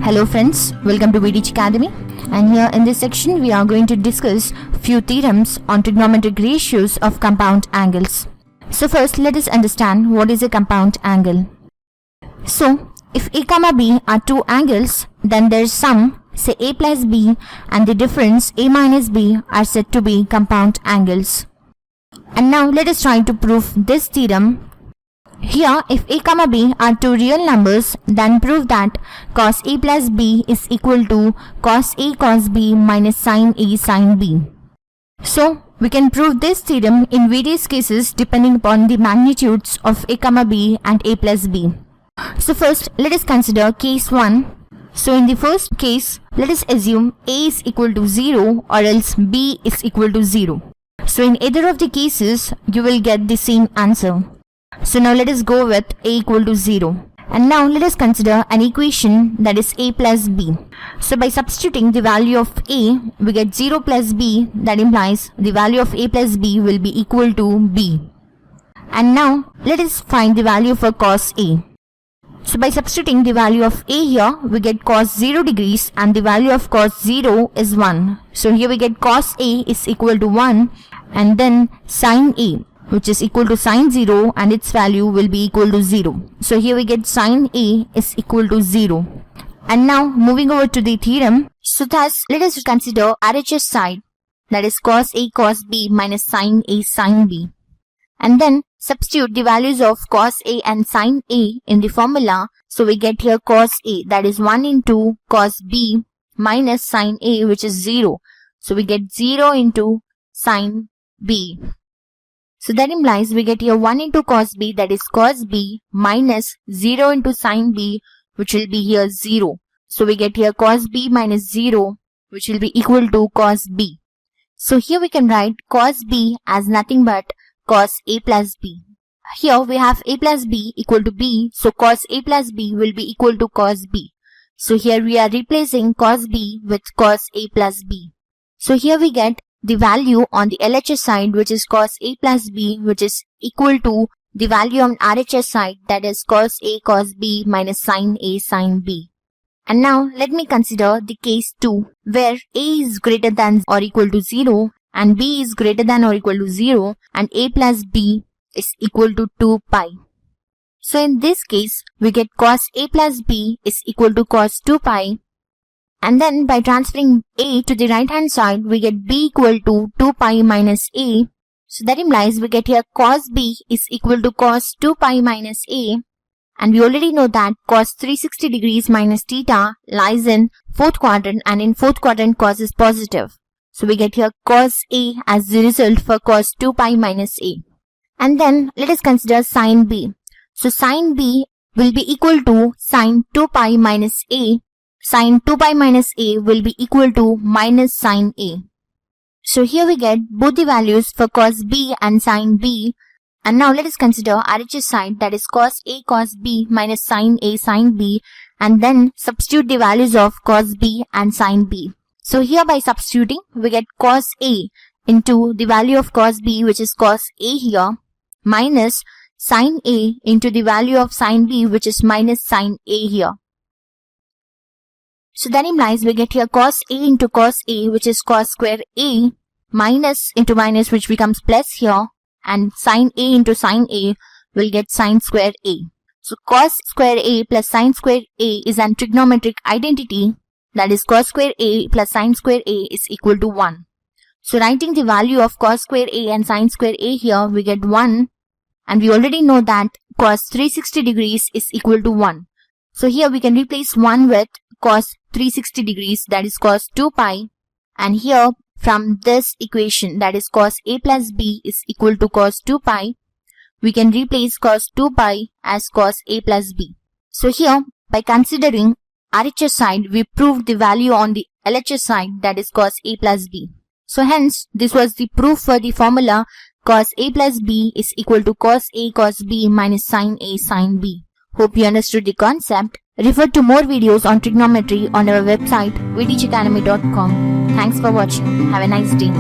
Hello friends, welcome to VTech Academy, and here in this section we are going to discuss few theorems on trigonometric ratios of compound angles. So first let us understand what is a compound angle. So if A comma B are two angles, then their sum, say A plus B, and the difference A minus B are said to be compound angles. And now let us try to prove this theorem. Here, if A comma B are two real numbers, then prove that cos A plus B is equal to cos A cos B minus sin A sin B. So, we can prove this theorem in various cases depending upon the magnitudes of A comma B and A plus B. So first, let us consider case 1. So in the first case, let us assume A is equal to 0 or else B is equal to 0. So in either of the cases, you will get the same answer. So now let us go with A equal to 0. And now let us consider an equation that is A plus B. So by substituting the value of A, we get 0 plus B, that implies the value of A plus B will be equal to B. And now let us find the value for cos A. So by substituting the value of A here, we get cos 0 degrees and the value of cos 0 is 1. So here we get cos A is equal to 1 and then sin A, which is equal to sin 0 and its value will be equal to 0. So here we get sin A is equal to 0. And now moving over to the theorem. So thus let us consider RHS side, that is cos A cos B minus sin A sin B. And then substitute the values of cos A and sin A in the formula. So we get here cos A, that is 1 into cos B minus sin A, which is 0. So we get 0 into sin B. So that implies we get here 1 into cos B, that is cos B, minus 0 into sin B, which will be here 0. So we get here cos B minus 0, which will be equal to cos B. So here we can write cos B as nothing but cos A plus B. Here we have A plus B equal to B, so cos A plus B will be equal to cos B. So here we are replacing cos B with cos A plus B. So here we get the value on the LHS side, which is cos A plus B, which is equal to the value on RHS side, that is cos A cos B minus sin A sin B. And now let me consider the case 2, where A is greater than or equal to 0 and B is greater than or equal to 0 and A plus B is equal to 2 pi. So in this case, we get cos A plus B is equal to cos 2 pi. And then by transferring A to the right hand side, we get B equal to 2 pi minus A. So that implies we get here cos B is equal to cos 2 pi minus A. And we already know that cos 360 degrees minus theta lies in fourth quadrant, and in fourth quadrant cos is positive. So we get here cos A as the result for cos 2 pi minus A. And then let us consider sin B. So sin B will be equal to sin 2 pi minus A. Sin 2 pi minus A will be equal to minus sin A. So here we get both the values for cos B and sin B. And now let us consider RHS side, that is cos A cos B minus sin A sin B, and then substitute the values of cos B and sin B. So here by substituting, we get cos A into the value of cos B, which is cos A here, minus sin A into the value of sin B, which is minus sin A here. So that implies we get here cos A into cos A, which is cos square A, minus into minus, which becomes plus here, and sin A into sin A will get sin square A. So cos square A plus sin square A is an trigonometric identity, that is cos square A plus sin square A is equal to 1. So writing the value of cos square A and sin square A here, we get 1, and we already know that cos 360 degrees is equal to 1. So here we can replace 1 with cos 360 degrees, that is cos 2 pi, and here from this equation, that is cos A plus B is equal to cos 2 pi, we can replace cos 2 pi as cos A plus B. So here by considering RHS side, we proved the value on the LHS side, that is cos A plus B. So hence this was the proof for the formula cos A plus B is equal to cos A cos B minus sin A sin B. Hope you understood the concept. Refer to more videos on trigonometry on our website vtechacademy.com. Thanks for watching. Have a nice day.